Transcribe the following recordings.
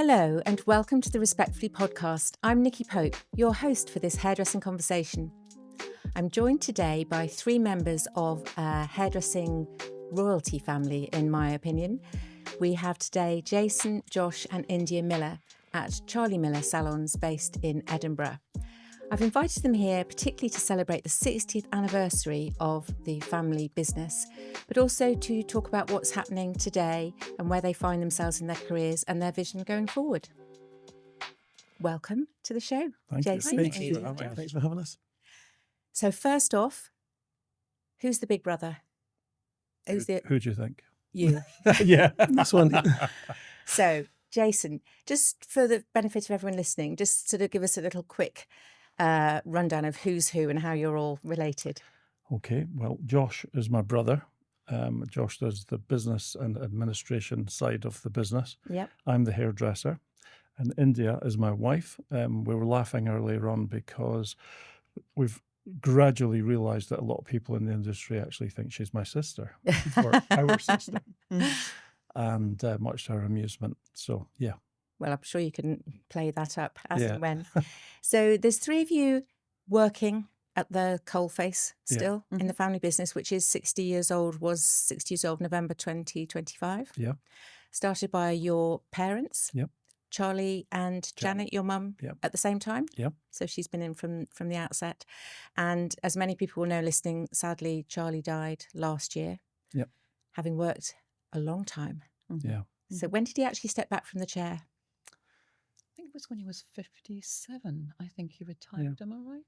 Hello and welcome to the Respectfully podcast. I'm Nikki Pope, your host for this hairdressing conversation. I'm joined today by three members of a hairdressing royalty family, in my opinion. We have today Jason, Josh and India Miller at Charlie Miller Salons based in Edinburgh. I've invited them here particularly to celebrate the 60th anniversary of the family business, but also to talk about what's happening today and where they find themselves in their careers and their vision going forward. Welcome to the show, Jason. Thank you. Thanks for having us. So first off, who's the big brother? Who do you think? You. Yeah, this one. So, Jason, just for the benefit of everyone listening, just sort of give us a little quick rundown of who's who and how you're all related. Okay, well, Josh is my brother. Josh does the business and administration side of the business. Yep. I'm the hairdresser. And India is my wife. We were laughing earlier on because we've gradually realised that a lot of people in the industry actually think she's my sister, or our sister, and much to our amusement. So, yeah. Well, I'm sure you can play that up as Yeah. and when. So there's three of you working at the coalface still in the family business, which is 60 years old, was 60 years old November 2025. Yeah. Started by your parents. Yep. Charlie and Janet, your mum, Yep. at the same time. Yep. So she's been in from the outset. And as many people will know listening, sadly, Charlie died last year. Yep. Having worked a long time. Yeah. So when did he actually step back from the chair? I think it was when he was 57. I think he retired. Am I right?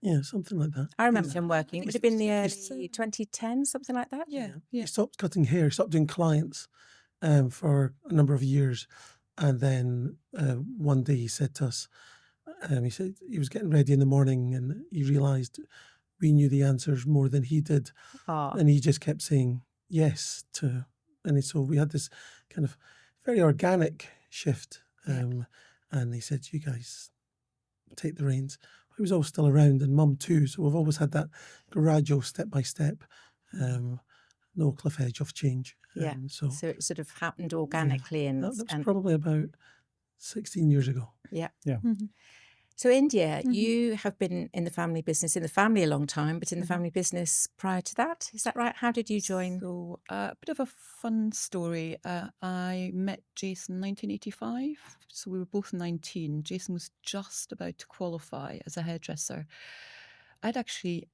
Yeah, something like that. I remember him working. It would have been the early 57. 2010, something like that. Yeah. He stopped cutting hair, stopped doing clients for a number of years. And then one day he said to us, he said he was getting ready in the morning and he realised we knew the answers more than he did. Aw. And he just kept saying yes to, and so we had this kind of very organic shift. And he said, you guys take the reins. He was always still around, and Mum too. So we've always had that gradual step by step, no cliff edge of change. Yeah. So So it sort of happened organically. And, that was and probably about 16 years ago. yeah. Yeah. Mm-hmm. So India, you have been in the family business, in the family a long time, but in the family business prior to that. Is that right? How did you join? So a bit of a fun story. I met Jason in 1985. So we were both 19. Jason was just about to qualify as a hairdresser. I'd actually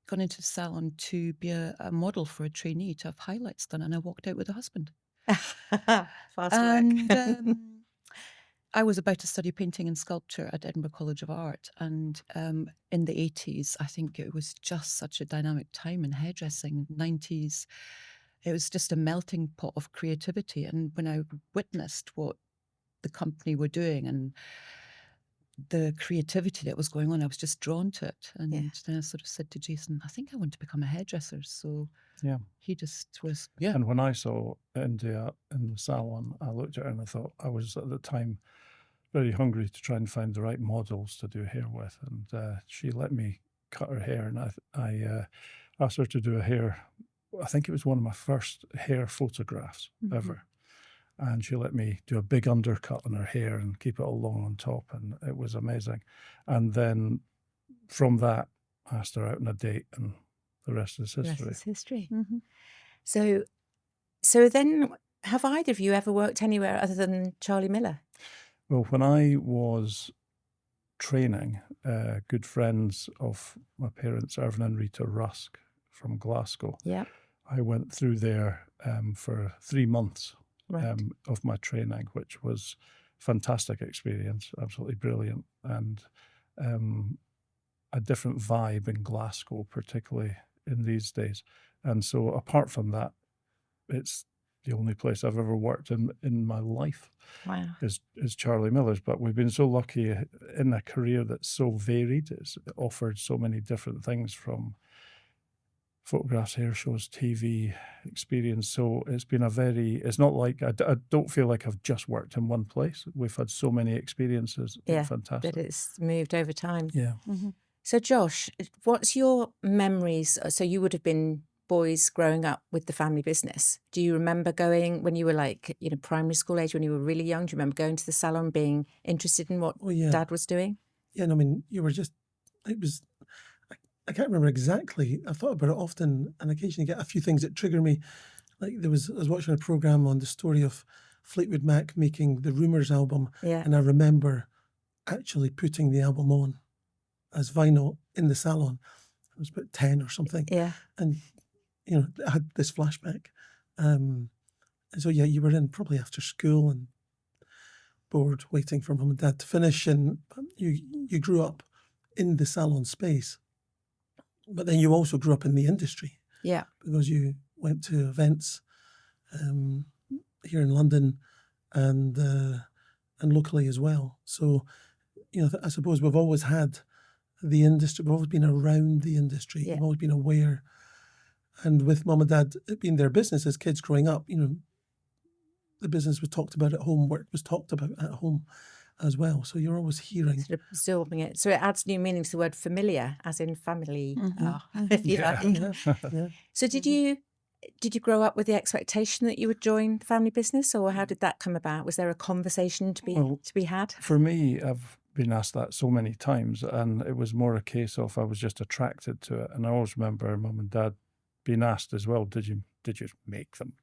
gone into the salon to be a model for a trainee to have highlights done, and I walked out with a husband. Fast work. And I was about to study painting and sculpture at Edinburgh College of Art. And in the 80s, I think it was just such a dynamic time in hairdressing. 90s, it was just a melting pot of creativity. And when I witnessed what the company were doing and the creativity that was going on, I was just drawn to it. And Yeah. then I sort of said to Jason, I think I want to become a hairdresser. So Yeah. he just was, yeah. And when I saw India in the salon, I looked at her and I thought I was at the time very hungry to try and find the right models to do hair with. And she let me cut her hair, and I asked her to do a hair. I think it was one of my first hair photographs ever. And she let me do a big undercut on her hair and keep it all long on top. And it was amazing. And then from that, I asked her out on a date, and the rest is The rest history. is history. Mhm. So then, have either of you ever worked anywhere other than Charlie Miller? Well, when I was training, good friends of my parents, Irvin and Rita Rusk from Glasgow, Yeah. I went through there for 3 months Right. of my training, which was fantastic experience, absolutely brilliant, and a different vibe in Glasgow, particularly in these days. And so apart from that, it's the only place I've ever worked in my life Wow. is Charlie Miller's. But we've been so lucky in a career that's so varied. It's offered so many different things, from photographs, hair shows, TV experience. So it's been it's not like, I don't feel like I've just worked in one place. We've had so many experiences. It's Yeah, fantastic. But it's moved over time. Yeah. So Josh, what's your memories? So you would have been boys growing up with the family business. Do you remember going when you were like, primary school age, when you were really young? Do you remember going to the salon, being interested in what Dad was doing? Yeah, no, I mean, I can't remember exactly. I thought about it often, and occasionally get a few things that trigger me. Like I was watching a program on the story of Fleetwood Mac making the Rumours album, and I remember actually putting the album on as vinyl in the salon. I was about 10 or something. Yeah. And, I had this flashback. And so, you were in probably after school and bored, waiting for mum and dad to finish. And you grew up in the salon space. But then you also grew up in the industry. Yeah. Because you went to events here in London and locally as well. So, I suppose we've always had the industry, we've always been around the industry, we've always been aware. And with mum and dad, it being their business as kids growing up, the business was talked about at home, work was talked about at home as well. So you're always hearing. Sort of absorbing it. So it adds new meaning to the word familiar, as in family, if you like. So did you grow up with the expectation that you would join the family business, or how did that come about? Was there a conversation to be had? For me, I've been asked that so many times, and it was more a case of I was just attracted to it. And I always remember mum and dad being asked as well, did you make them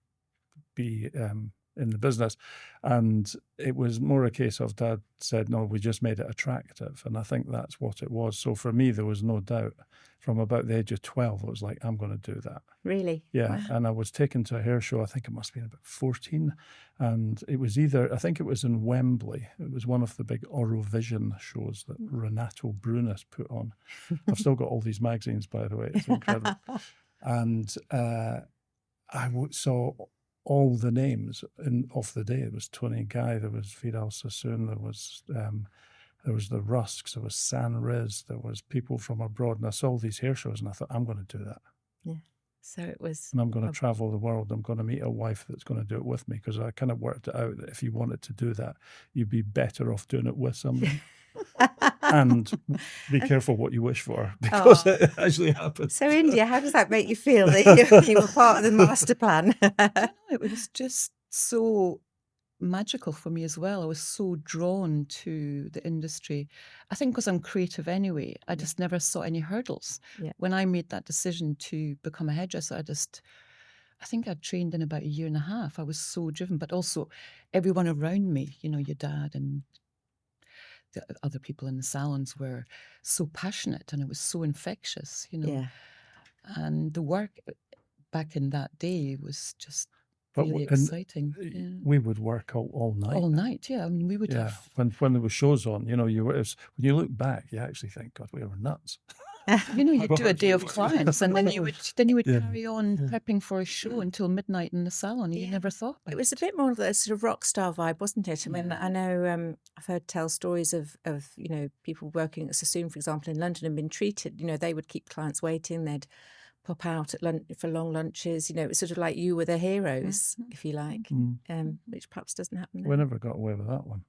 be in the business? And it was more a case of dad said, no, we just made it attractive. And I think that's what it was. So for me, there was no doubt. From about the age of 12, it was like, I'm going to do that. Really? Yeah. Wow. And I was taken to a hair show, I think it must have been about 14. And it was I think it was in Wembley. It was one of the big Orovision shows that Renato Brunis put on. I've still got all these magazines, by the way. It's incredible. And I saw all the names of the day. It was Tony Guy, there was Vidal Sassoon, there was the Rusks, there was San Riz, there was people from abroad, and I saw all these hair shows, and I thought, I'm going to do that. Yeah. So it was. And I'm going to travel the world. I'm going to meet a wife that's going to do it with me, because I kind of worked it out that if you wanted to do that, you'd be better off doing it with somebody. And be careful what you wish for, because it actually happens. So, India, how does that make you feel that you were part of the master plan? It was just so magical for me as well. I was so drawn to the industry. I think because I'm creative anyway, I just never saw any hurdles. Yeah. When I made that decision to become a hairdresser, I think I trained in about a year and a half. I was so driven, but also everyone around me, your dad and the other people in the salons were so passionate, and it was so infectious, Yeah. And the work back in that day was just really exciting. We would work all night. All night, yeah. I mean, we would have... When there were shows on, when you look back, you actually think, God, we were nuts. You'd do a day of clients, and then you would carry on prepping for a show until midnight in the salon. You never thought about it. It was a bit more of a sort of rock star vibe, wasn't it? I mean, I know I've heard tell stories of people working at Sassoon, for example, in London, and been treated. They would keep clients waiting. They'd pop out at lunch for long lunches. It was sort of like you were the heroes, if you like, which perhaps doesn't happen now. We never got away with that one.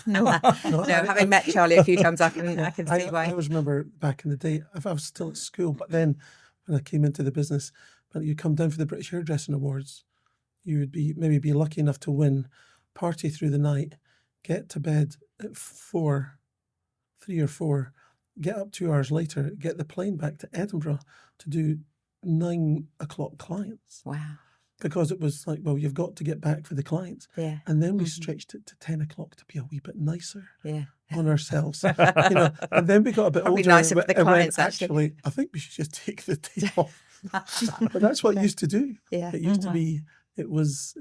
No. Having met Charlie a few times, I can see why. I always remember back in the day, I was still at school, but then when I came into the business, when you come down for the British Hairdressing Awards, you would maybe be lucky enough to win, party through the night, get to bed at 3 or 4, get up 2 hours later, get the plane back to Edinburgh to do 9 o'clock clients. Wow. Because it was like, well, you've got to get back for the clients. Yeah. And then we stretched it to 10 o'clock to be a wee bit nicer on ourselves. And then we got a bit Probably older. nicer for the and clients, went, actually. I think we should just take the day off. But that's what it used to do. Yeah. It used to be, it was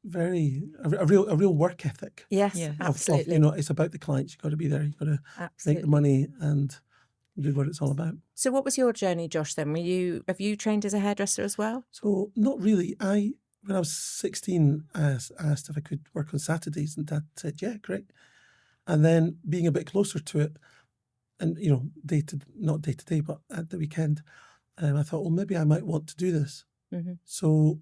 very, a real work ethic. Yes, absolutely. It's about the clients. You've got to be there. You've got to absolutely make the money and do what it's all about. So what was your journey, Josh, then? Have you trained as a hairdresser as well? So not really. When I was 16, I asked if I could work on Saturdays, and Dad said, yeah, great. And then being a bit closer to it, and, not day to day, but at the weekend, I thought, well, maybe I might want to do this. Mm-hmm. So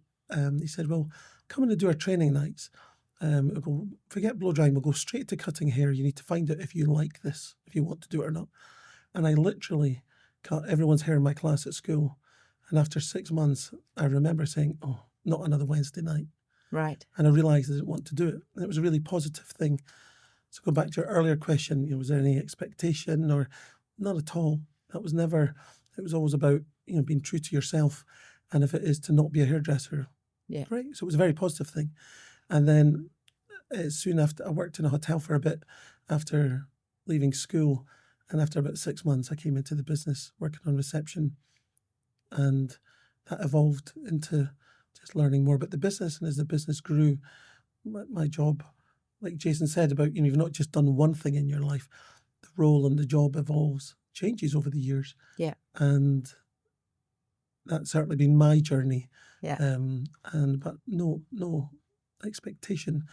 he said, well, come in and do our training nights. We'll go, forget blow drying, we'll go straight to cutting hair. You need to find out if you like this, if you want to do it or not. And I literally cut everyone's hair in my class at school. And after 6 months, I remember saying, "Oh, not another Wednesday night." Right. And I realised I didn't want to do it. And it was a really positive thing. So go back to your earlier question, was there any expectation or not at all? That was never, it was always about, being true to yourself. And if it is to not be a hairdresser, Yeah. great. So it was a very positive thing. And then soon after, I worked in a hotel for a bit after leaving school. And after about 6 months, I came into the business working on reception. And that evolved into just learning more about the business. And as the business grew, my job, like Jason said about, you've not just done one thing in your life. The role and the job evolves, changes over the years. Yeah. And that's certainly been my journey. Yeah. But no expectation.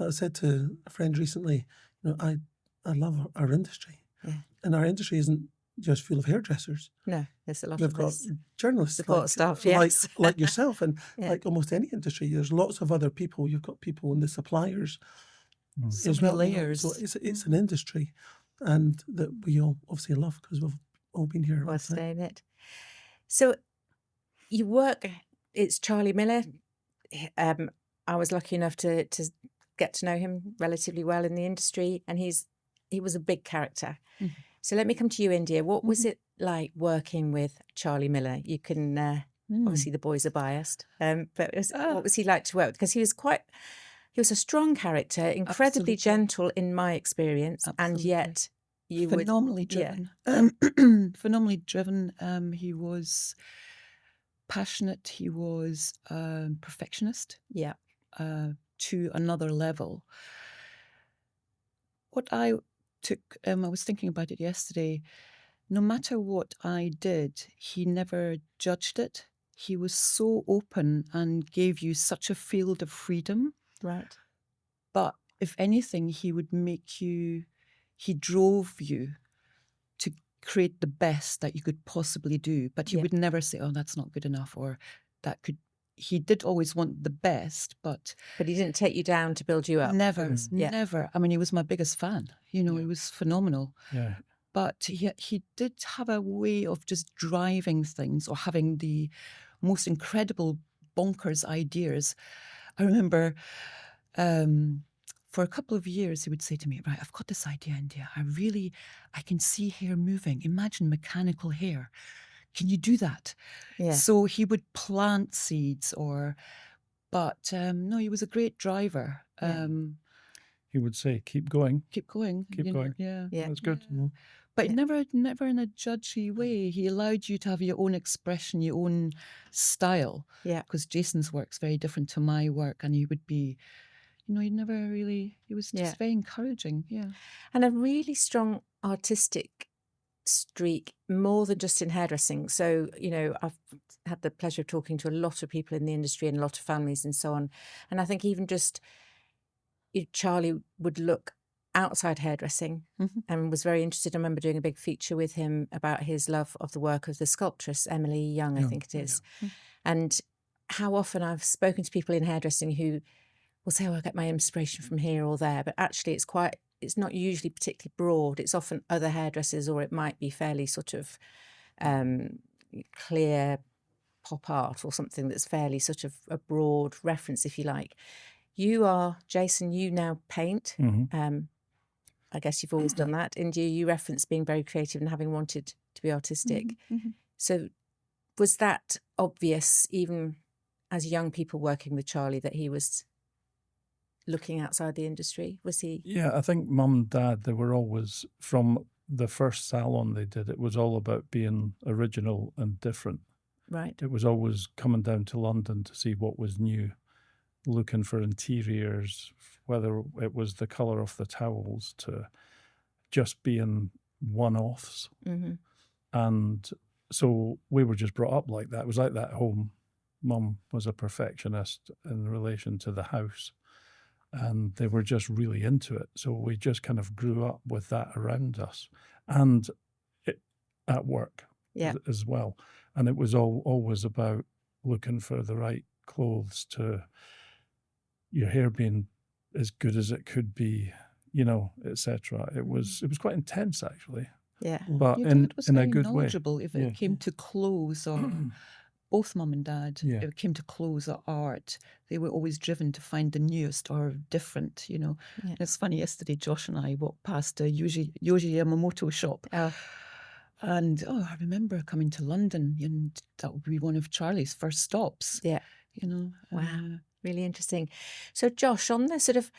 I said to a friend recently, I love our industry. Yeah. And our industry isn't just full of hairdressers. No, there's a lot We've of got this journalists, support staff, yes. like yourself, and Yeah. like almost any industry. There's lots of other people. You've got people in the suppliers So as many well. layers. So it's an industry, and that we all obviously love because we've all been here. Well, stay in it. So you work. It's Charlie Miller. I was lucky enough to get to know him relatively well in the industry, and he was a big character. Mhm. So let me come to you, India. What was it like working with Charlie Miller? You can obviously the boys are biased, but what was he like to work with? Because he was a strong character, incredibly Absolutely. gentle in my experience, and Absolutely. yet you would Phenomenally yeah. driven. Phenomenally driven. He was passionate. He was perfectionist yeah to another level. What I took, I was thinking about it yesterday. No matter what I did, he never judged it. He was so open and gave you such a field of freedom. right But if anything, he drove you to create the best that you could possibly do. But he Yeah. would never say, "Oh, that's not good enough," or that could. He did always want the best, but he didn't take you down to build you up. never, It was- yeah. never. I mean, he was my biggest fan. He was phenomenal. Yeah. But he did have a way of just driving things or having the most incredible bonkers ideas. I remember for a couple of years, he would say to me, "Right, I've got this idea, India. I can see hair moving. Imagine mechanical hair. Can you do that?" Yeah. So he would plant seeds but no, he was a great driver. Yeah. He would say, "Keep going." Keep going. Keep going. Yeah. Yeah. That's good. But Yeah. never in a judgy way. He allowed you to have your own expression, your own style. Yeah. Because Jason's work's very different to my work, and he would be, he was just Yeah. very encouraging. Yeah. And a really strong artistic streak, more than just in hairdressing. So, I've had the pleasure of talking to a lot of people in the industry and a lot of families and so on. And I think even just Charlie would look outside hairdressing Mhm. and was very interested. I remember doing a big feature with him about his love of the work of the sculptress, Emily Young, I Young, think it is. yeah. And how often I've spoken to people in hairdressing who will say, "Oh, I get my inspiration from here or there," but actually it's not usually particularly broad. It's often other hairdressers, or it might be fairly sort of clear pop art or something that's fairly sort of a broad reference, if you like. Jason, you now paint. Mhm. I guess you've always done that. India, you referenced being very creative and having wanted to be artistic. Mhm. So was that obvious, even as young people working with Charlie, that he was looking outside the industry? Was he? Yeah, I think mum and dad, they were always, from the first salon they did, it was all about being original and different. Right. It was always coming down to London to see what was new, looking for interiors, whether it was the colour of the towels to just being one-offs. Mm-hmm. And so we were just brought up like that. It was like that at home. Mum was a perfectionist in relation to the house, and they were just really into it. So we just kind of grew up with that around us, and at work Yeah. as well. And it was always about looking for the right clothes, to your hair being as good as it could be, etc. It was quite intense, actually, Yeah. but Your in dad was a very good way. knowledgeable if Yeah. it came to clothes or both mum and dad, Yeah. it came to clothes or art, they were always driven to find the newest or different, you know. Yeah. And it's funny, yesterday Josh and I walked past a Yoji Yamamoto shop. Oh, And I remember coming to London, and that would be one of Charlie's first stops. yeah. You know. Wow. Really interesting. So, Josh, on the sort of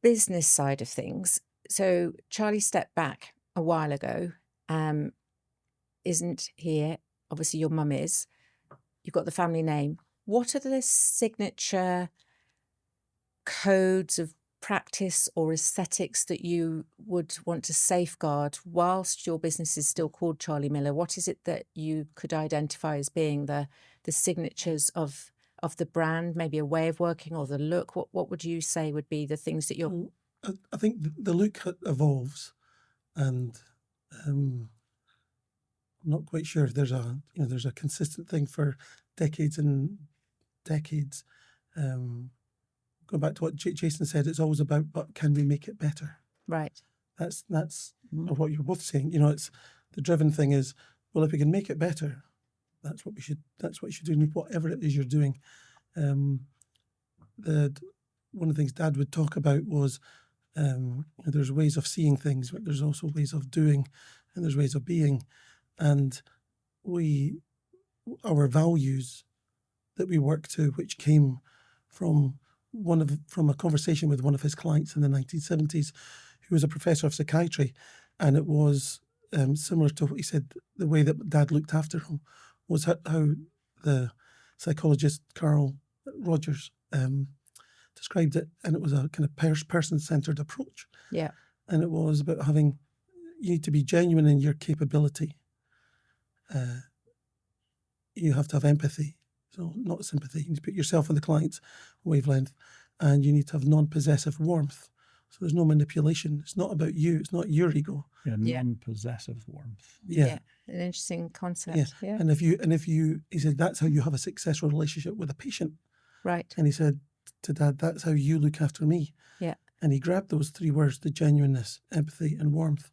business side of things, so Charlie stepped back a while ago, isn't here. Obviously, your mum is. You've got the family name. What are the signature codes of practice or aesthetics that you would want to safeguard whilst your business is still called Charlie Miller? What is it that you could identify as being the signatures of the brand, maybe a way of working or the look? What would you say would be the things that you're... I think the look evolves, and I'm not quite sure if there's a consistent thing for decades and decades. Going back to what Jason said, it's always about, but can we make it better? Right. That's what you're both saying. You know, it's the driven thing is, well, if we can make it better, that's what you should do, whatever it is you're doing. One of the things Dad would talk about was there's ways of seeing things, but there's also ways of doing, and there's ways of being. And our values that we work to, which came from a conversation with one of his clients in the 1970s, who was a professor of psychiatry, and it was similar to what he said. The way that Dad looked after him was how the psychologist Carl Rogers described it, and it was a kind of person-centered approach. Yeah. And it was about you need to be genuine in your capability. You have to have empathy, so not sympathy. You need to put yourself on the client's wavelength, and you need to have non-possessive warmth. So there's no manipulation. It's not about you. It's not your ego. Yeah, Yeah. non-possessive warmth. Yeah. An interesting concept. Yeah. Yeah. And if you, he said, that's how you have a successful relationship with a patient. Right. And he said to Dad, that's how you look after me. Yeah. And he grabbed those three words, the genuineness, empathy, and warmth.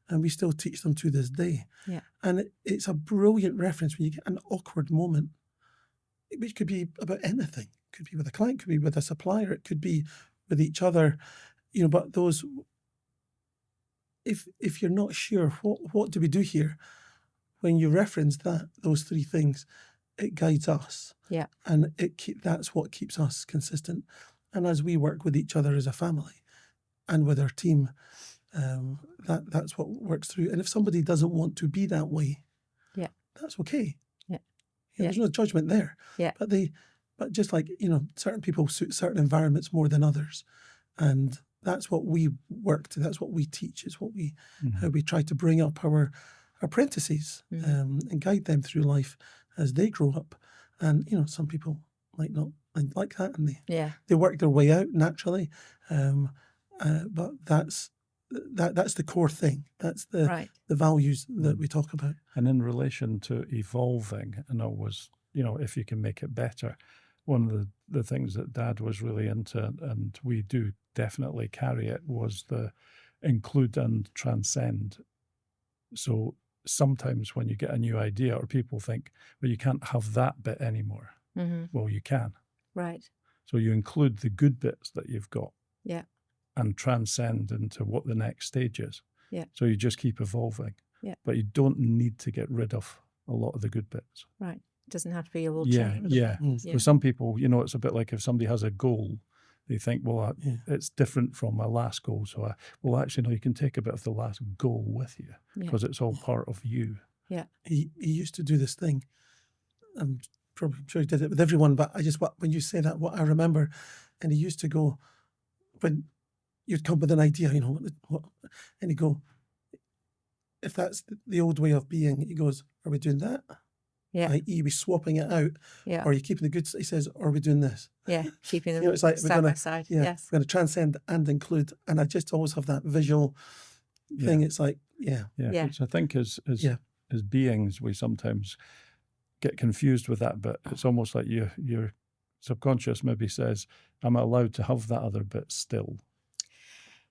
And we still teach them to this day. Yeah. And it's a brilliant reference when you get an awkward moment, which could be about anything. It could be with a client, could be with a supplier, it could be with each other. You know, but those, if you're not sure, what do we do here? When you reference those three things, it guides us. Yeah. And that's what keeps us consistent. And as we work with each other as a family and with our team, that's what works through. And if somebody doesn't want to be that way, yeah, that's okay. Yeah. There's no judgment there. Yeah. But just like, certain people suit certain environments more than others. And that's what we work to. That's what we teach. Is what how we try to bring up our apprentices and guide them through life as they grow up. And some people might not like that, and they work their way out naturally. But that's the core thing. That's the values that we talk about. And in relation to evolving, and always, if you can make it better, one of the things that Dad was really into, and we do definitely carry it, was the include and transcend. So sometimes when you get a new idea, or people think, well, you can't have that bit anymore. Mm-hmm. Well, you can. Right. So you include the good bits that you've got. Yeah. And transcend into what the next stage is. Yeah. So you just keep evolving. Yeah. But you don't need to get rid of a lot of the good bits. Right. It doesn't have to be all change. Yeah. For some people, it's a bit like if somebody has a goal, they think, well, it's different from my last goal. So, actually, no, you can take a bit of the last goal with you because it's all part of you. Yeah. He used to do this thing. I'm probably sure he did it with everyone, but when you say that, what I remember, and he used to go, when you'd come with an idea, and he'd go, if that's the old way of being, he goes, are we doing that? Yeah. i.e. we swapping it out. Yeah. Or are you keeping the good? He says, or are we doing this? Yeah. Keeping them it's like side by side. Yeah. Yes. We're going to transcend and include. And I just always have that visual thing. It's like, Yeah. Which I think as beings, we sometimes get confused with that, but it's almost like your subconscious maybe says, I'm allowed to have that other bit still.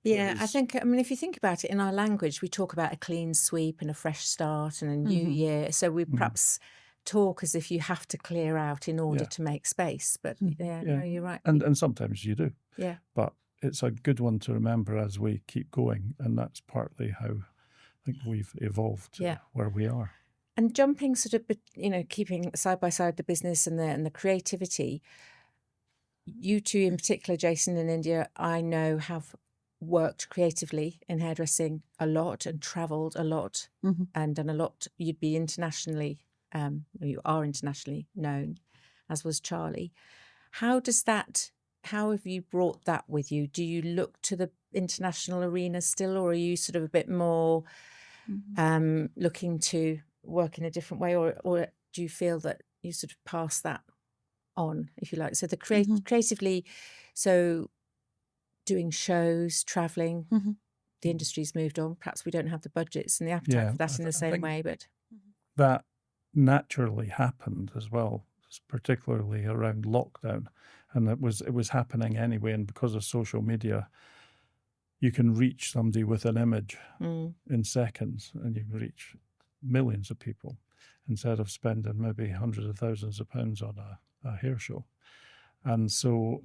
Yeah, I think, if you think about it, in our language, we talk about a clean sweep and a fresh start and a new year. So we perhaps talk as if you have to clear out in order Yeah. to make space. But Yeah. no, you're right. And sometimes you do. Yeah. But it's a good one to remember as we keep going. And that's partly how I think we've evolved to Yeah. where we are. And jumping sort of, keeping side by side the business and the creativity, you two in particular, Jason and India, I know have worked creatively in hairdressing a lot and travelled a lot and done a lot. You'd be internationally, you are internationally known, as was Charlie. How have you brought that with you? Do you look to the international arena still, or are you sort of a bit more looking to work in a different way, or do you feel that you sort of pass that on, if you like? So the creatively, so doing shows, travelling, the industry's moved on. Perhaps we don't have the budgets and the appetite for that in the same way, but that naturally happened as well, particularly around lockdown, and it was happening anyway. And because of social media, you can reach somebody with an image in seconds, and you can reach millions of people instead of spending maybe hundreds of thousands of pounds on a hair show. And so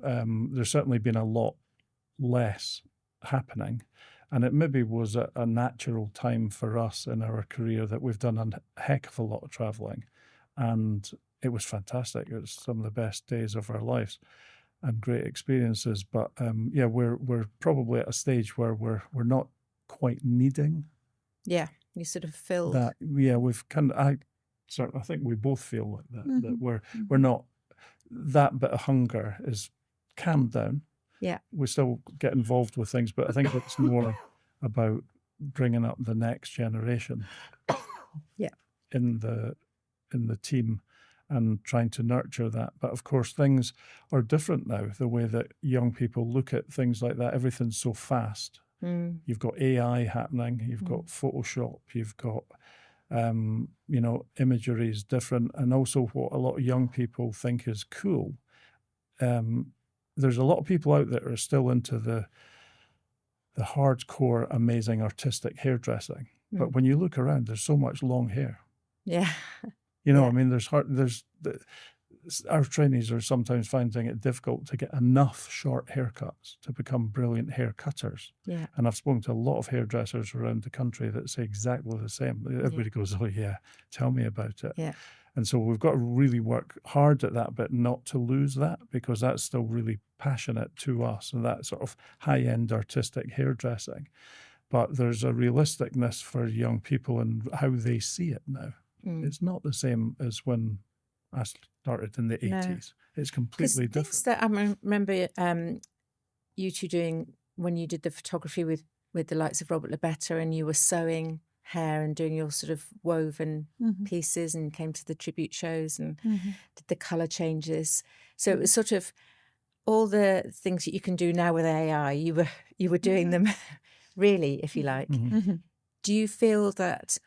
there's certainly been a lot less happening, and it maybe was a natural time for us in our career that we've done a heck of a lot of traveling, and it was fantastic. It was some of the best days of our lives and great experiences. But we're probably at a stage where we're not quite needing you sort of feel that. We've I think we both feel like that, that we're not, that bit of hunger is calmed down. Yeah. We still get involved with things, but I think it's more about bringing up the next generation in the team and trying to nurture that. But of course, things are different now, the way that young people look at things like that. Everything's so fast. You've got AI happening, you've got Photoshop, you've got, imagery is different. And also what a lot of young people think is cool. There's a lot of people out there who are still into the hardcore, amazing artistic hairdressing. But when you look around, there's so much long hair. Yeah. I mean, our trainees are sometimes finding it difficult to get enough short haircuts to become brilliant hair cutters. Yeah. And I've spoken to a lot of hairdressers around the country that say exactly the same. Everybody goes, oh yeah, tell me about it. Yeah. And so we've got to really work hard at that, but not to lose that, because that's still really passionate to us, and that sort of high-end artistic hairdressing. But there's a realisticness for young people and how they see it now. It's not the same as when I started in the 80s. It's completely different. Things that I remember you two doing when you did the photography with the likes of Robert Lebetta, and you were sewing hair and doing your sort of woven pieces, and came to the tribute shows and did the colour changes. So it was sort of all the things that you can do now with AI. You were doing them really, if you like. Do you feel that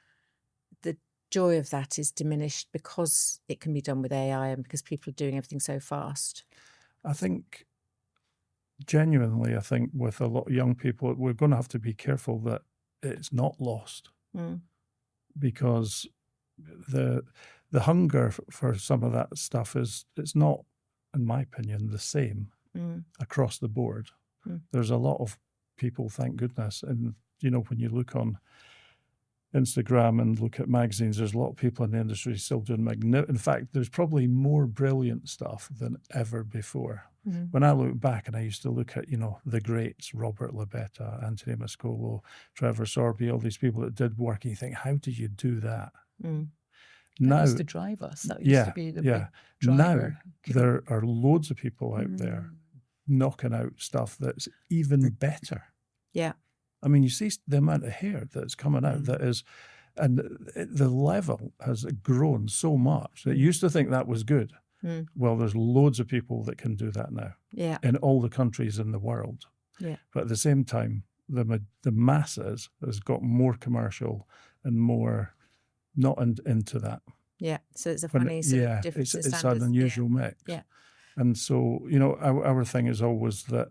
the joy of that is diminished because it can be done with AI and because people are doing everything so fast? I think genuinely, with a lot of young people, we're going to have to be careful that it's not lost, because the hunger for some of that stuff it's not, in my opinion, the same across the board. There's a lot of people, thank goodness, and when you look on Instagram and look at magazines, there's a lot of people in the industry still doing in fact, there's probably more brilliant stuff than ever before. When I look back, and I used to look at, the greats, Robert Lebetta, Anthony Mascolo, Trevor Sorby, all these people that did work, and you think, how did you do that? That Now, used to drive us. That used to be the big now driver. there are loads of people out there knocking out stuff that's even better. Yeah. I mean, you see the amount of hair that's coming out that is, and the level has grown so much that you used to think that was good. Well, there's loads of people that can do that now in all the countries in the world. Yeah. But at the same time, the masses has got more commercial and more not into that. Yeah. So it's a funny sort of difference in it's standards. an unusual mix. Yeah. And so, our thing is always that,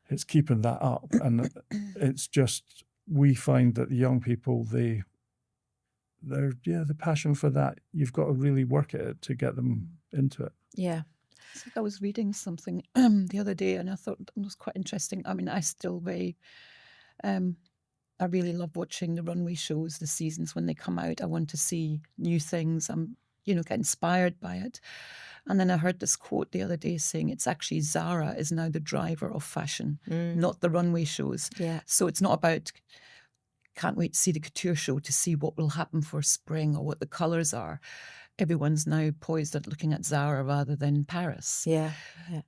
it's keeping that up. And it's just, we find that the young people, the passion for that, you've got to really work at it to get them into it. Yeah. It's like I was reading something the other day, and I thought it was quite interesting. I mean, I really love watching the runway shows, the seasons when they come out. I want to see new things. I'm, get inspired by it. And then I heard this quote the other day saying it's actually Zara is now the driver of fashion, not the runway shows. Yeah. So it's not about can't wait to see the couture show to see what will happen for spring or what the colours are. Everyone's now poised at looking at Zara rather than Paris. Yeah.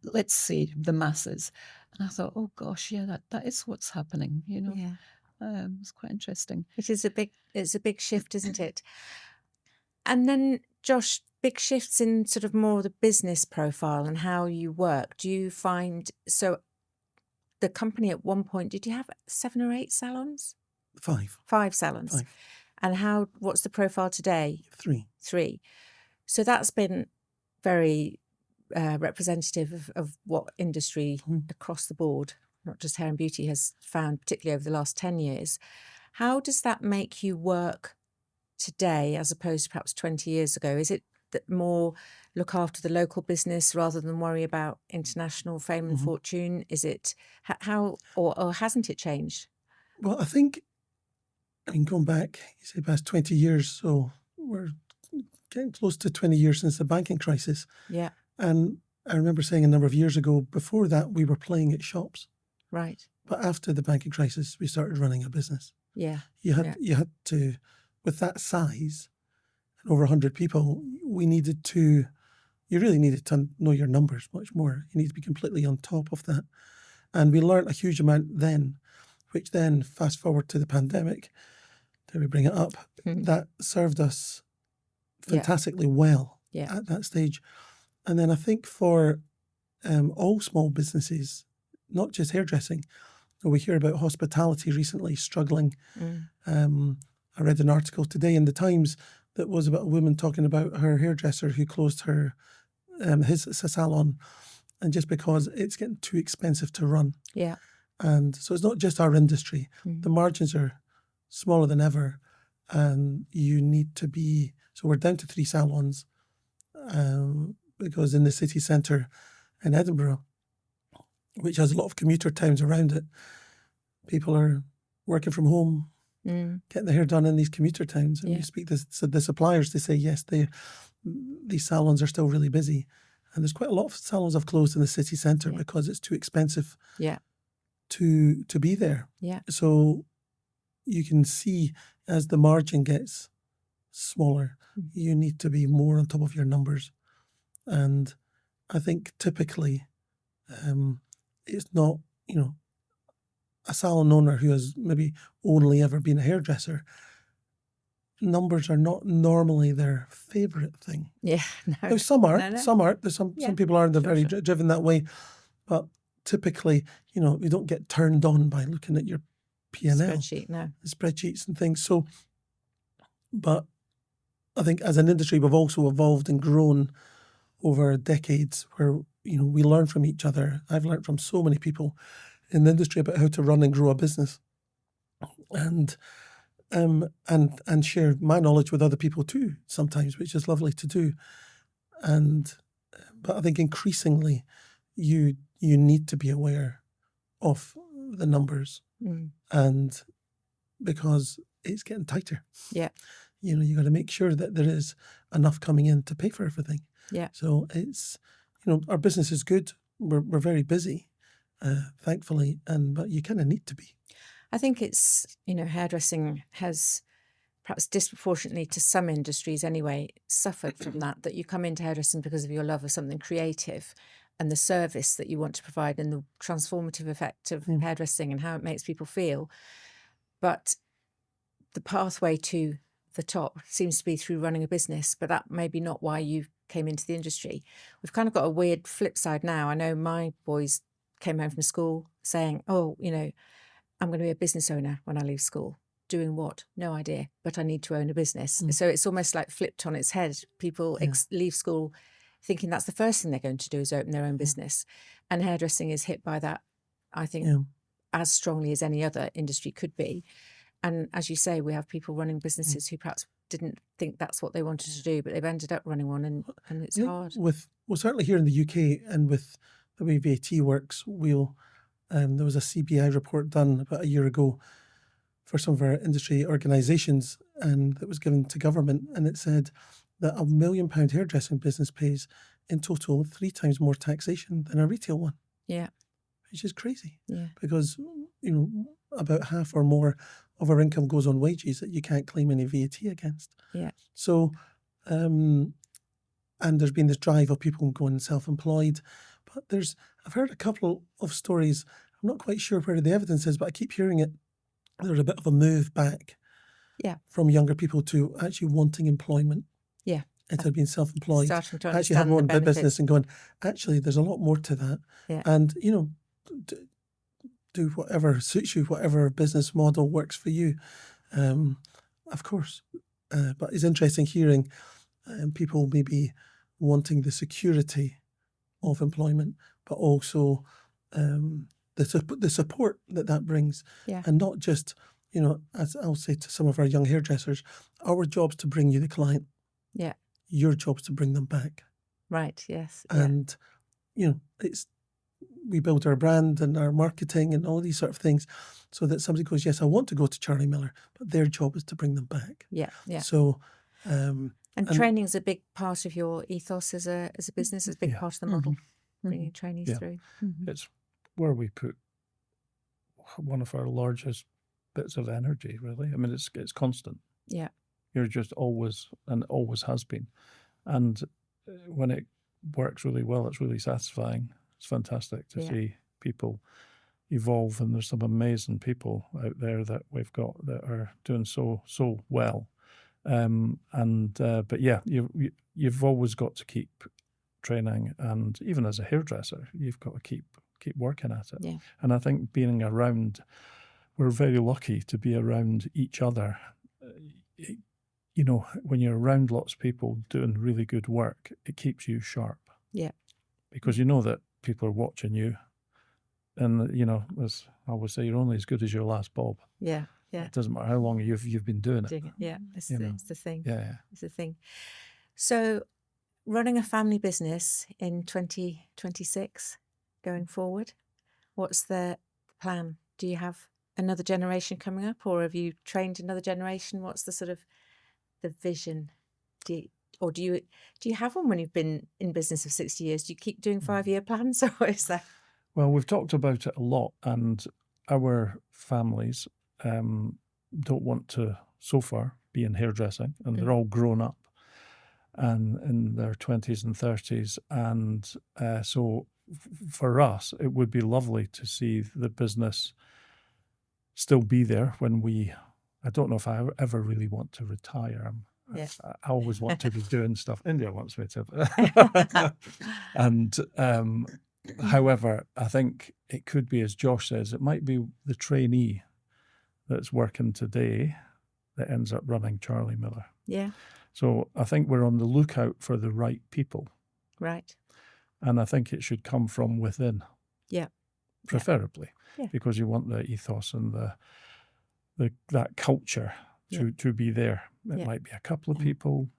Let's see the masses. And I thought, oh gosh, yeah, that is what's happening, Yeah. It's quite interesting. It's a big shift, isn't it? And then, Josh, big shifts in sort of more the business profile and how you work. Do you find, so the company at one point, did you have 7 or 8 salons? 5. 5 salons. 5. And what's the profile today? 3. 3. So that's been very representative of what industry across the board, not just hair and beauty, has found, particularly over the last 10 years. How does that make you work today as opposed to perhaps 20 years ago? Is it that more look after the local business rather than worry about international fame and fortune? Is it how, or hasn't it changed? Well, I think, going back, you say past 20 years, so we're getting close to 20 years since the banking crisis. Yeah. And I remember saying a number of years ago, before that, we were playing at shops. Right. But after the banking crisis, we started running a business. Yeah. You had to, with that size and over 100 people, you really needed to know your numbers much more. You need to be completely on top of that. And we learned a huge amount then, which then, fast forward to the pandemic, dare we bring it up, that served us fantastically well at that stage. And then I think for all small businesses, not just hairdressing, we hear about hospitality recently struggling. I read an article today in the Times that was about a woman talking about her hairdresser who closed his salon, and just because it's getting too expensive to run. Yeah. And so it's not just our industry. The margins are smaller than ever, and you need to be. So we're down to 3 salons because in the city centre in Edinburgh, which has a lot of commuter towns around it, people are working from home, getting their hair done in these commuter towns. And you speak to the suppliers, they say, yes, these salons are still really busy. And there's quite a lot of salons have closed in the city centre because it's too expensive to be there. Yeah. So you can see as the margin gets smaller, you need to be more on top of your numbers. And I think typically it's not, a salon owner who has maybe only ever been a hairdresser, numbers are not normally their favourite thing. Yeah. No. Now, some are. No. Some aren't. There's some people aren't. They're very Sure. driven that way. But typically, you don't get turned on by looking at your P&L. Spreadsheet, no. Spreadsheets and things. So, but I think as an industry, we've also evolved and grown over decades where, we learn from each other. I've learned from so many people in the industry about how to run and grow a business, and share my knowledge with other people too sometimes, which is lovely to do. But I think increasingly you need to be aware of the numbers, and because it's getting tighter. Yeah. You got to make sure that there is enough coming in to pay for everything. Yeah. So it's, our business is good. We're very busy, thankfully, but you kind of need to be. I think it's, hairdressing has perhaps disproportionately to some industries anyway, suffered from that you come into hairdressing because of your love of something creative and the service that you want to provide and the transformative effect of hairdressing and how it makes people feel. But the pathway to the top seems to be through running a business, but that may be not why you came into the industry. We've kind of got a weird flip side now. I know my boys came home from school saying, oh, I'm going to be a business owner when I leave school. Doing what? No idea, but I need to own a business. So it's almost like flipped on its head. People leave school thinking that's the first thing they're going to do is open their own business. And hairdressing is hit by that, I think, as strongly as any other industry could be. And as you say, we have people running businesses who perhaps didn't think that's what they wanted to do, but they've ended up running one, and it's I think hard. certainly here in the UK and with the way VAT works, there was a CBI report done about a year ago for some of our industry organisations, and that was given to government, and it said that £1 million hairdressing business pays in total 3 times more taxation than a retail one. Yeah. Which is crazy. Yeah. Because, about half or more of our income goes on wages that you can't claim any VAT against. Yeah. So, and there's been this drive of people going self-employed, but I've heard a couple of stories. I'm not quite sure where the evidence is, but I keep hearing it. There's a bit of a move back from younger people to actually wanting employment. Yeah. Instead of being self-employed, Starting to actually have understand one the business benefits. and going, actually, there's a lot more to that. Yeah. And, do whatever suits you, whatever business model works for you, of course. But it's interesting hearing people maybe wanting the security of employment, but also the support that brings. Yeah. And not just, as I'll say to some of our young hairdressers, our job's to bring you the client. Yeah. Your job's to bring them back. Right. Yes. And, we build our brand and our marketing and all these sort of things so that somebody goes, yes, I want to go to Charlie Miller, but their job is to bring them back. Yeah. Yeah. So, and training is a big part of your ethos as a business. It's a big part of the model, bringing trainees through. Mm-hmm. It's where we put one of our largest bits of energy, really. I mean, it's constant. Yeah. You're just always, and always has been. And when it works really well, it's really satisfying. It's fantastic to see people evolve, and there's some amazing people out there that we've got that are doing so well. But yeah, you've always got to keep training, and even as a hairdresser, you've got to keep working at it. Yeah. And I think being around, we're very lucky to be around each other. When you're around lots of people doing really good work, it keeps you sharp. Yeah. Because you know that people are watching you. And, as I always say, you're only as good as your last bob. Yeah. Yeah. It doesn't matter how long you've been doing it. Yeah. It's the thing. Yeah. It's the thing. So running a family business in 2026 going forward, what's the plan? Do you have another generation coming up, or have you trained another generation? What's the sort of the vision? Do you have one when you've been in business for 60 years? Do you keep doing 5-year plans, or is that? Well, we've talked about it a lot, and our families don't want to, so far, be in hairdressing, and they're all grown up and in their 20s and 30s. And so for us, it would be lovely to see the business still be there when I don't know if I ever really want to retire. Yeah. I always want to be doing stuff. India wants me to. And however, I think it could be, as Josh says, it might be the trainee that's working today that ends up running Charlie Miller. Yeah. So I think we're on the lookout for the right people. Right. And I think it should come from within. Yeah. Preferably. Yeah. Because you want the ethos and that culture to be there. It might be a couple of people,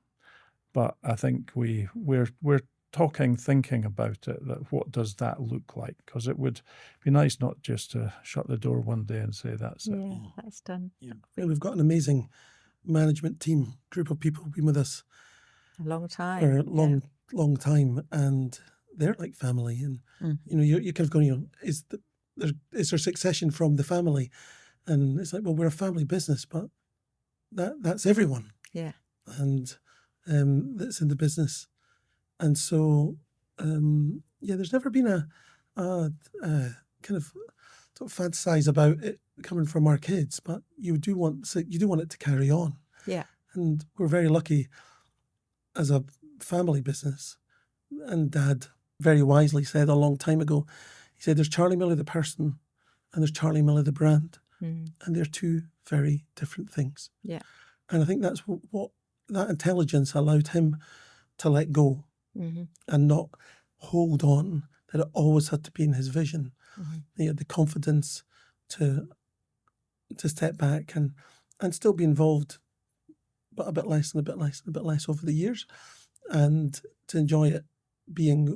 but I think we're thinking about it, that what does that look like? Because it would be nice not just to shut the door one day and say that's it. Yeah, that's done. Yeah, we've got an amazing management team, group of people who've been with us a long time, for a long time, and they're like family. And you're kind of going, is there succession from the family? And it's like, well, we're a family business, but that's everyone. Yeah. And that's in the business. And so, there's never been a kind of don't fantasize about it coming from our kids, but you do want it to carry on. Yeah. And we're very lucky as a family business. And Dad very wisely said a long time ago, he said, there's Charlie Miller the person and there's Charlie Miller the brand. And they're two very different things. Yeah. And I think that's what that intelligence allowed him to let go and not hold on, that it always had to be in his vision. He had the confidence to step back and still be involved but a bit less and a bit less and a bit less over the years, and to enjoy it being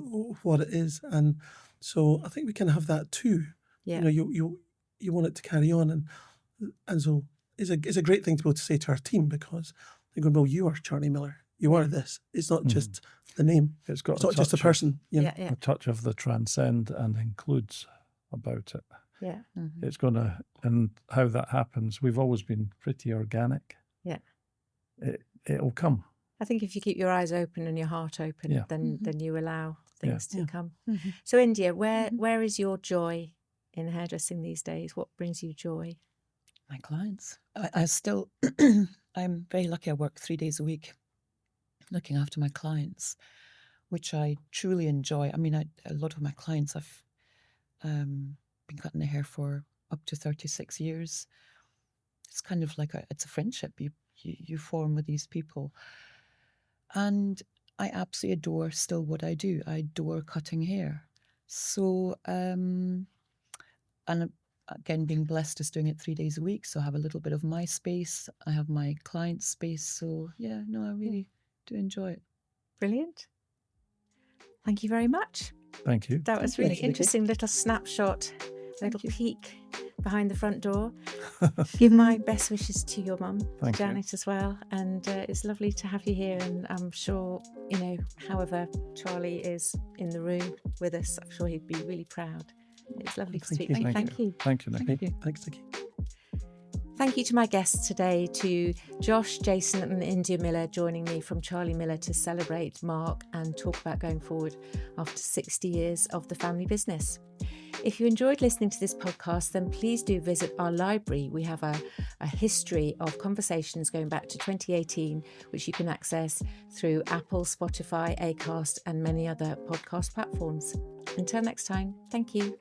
what it is. And so I think we can have that too. Yeah. You want it to carry on, and so it's a great thing to be able to say to our team, because they're going, well, you are Charlie Miller. You are this. It's not just the name. It's got It's not just a person. a touch of the transcend and includes about it. Yeah. Mm-hmm. It's going to, and how that happens, we've always been pretty organic. Yeah. It'll come. I think if you keep your eyes open and your heart open, Yeah. then you allow things to come. Mm-hmm. So, India, where is your joy in hairdressing these days? What brings you joy? My clients. I still, I'm very lucky. I work 3 days a week looking after my clients, which I truly enjoy. I mean, a lot of my clients, I've been cutting their hair for up to 36 years. It's kind of like it's a friendship you form with these people. And I absolutely adore still what I do. I adore cutting hair. So, and again, being blessed is doing it 3 days a week. So I have a little bit of my space. I have my client space. So yeah, no, I really do enjoy it. Brilliant. Thank you very much. Thank you. That was Thank you, really Nikki. interesting little snapshot, little you. peek behind the front door. Give my best wishes to your mum, Thank you. Janet, as well. And it's lovely to have you here. And I'm sure, however Charlie is in the room with us, I'm sure he'd be really proud. It's lovely to speak to you. Thank you. Thank you, Nikki. Thank you. Thanks, Nikki. Thank you to my guests today, to Josh, Jason and India Miller, joining me from Charlie Miller to celebrate Mark and talk about going forward after 60 years of the family business. If you enjoyed listening to this podcast, then please do visit our library. We have a history of conversations going back to 2018, which you can access through Apple, Spotify, Acast and many other podcast platforms. Until next time, thank you.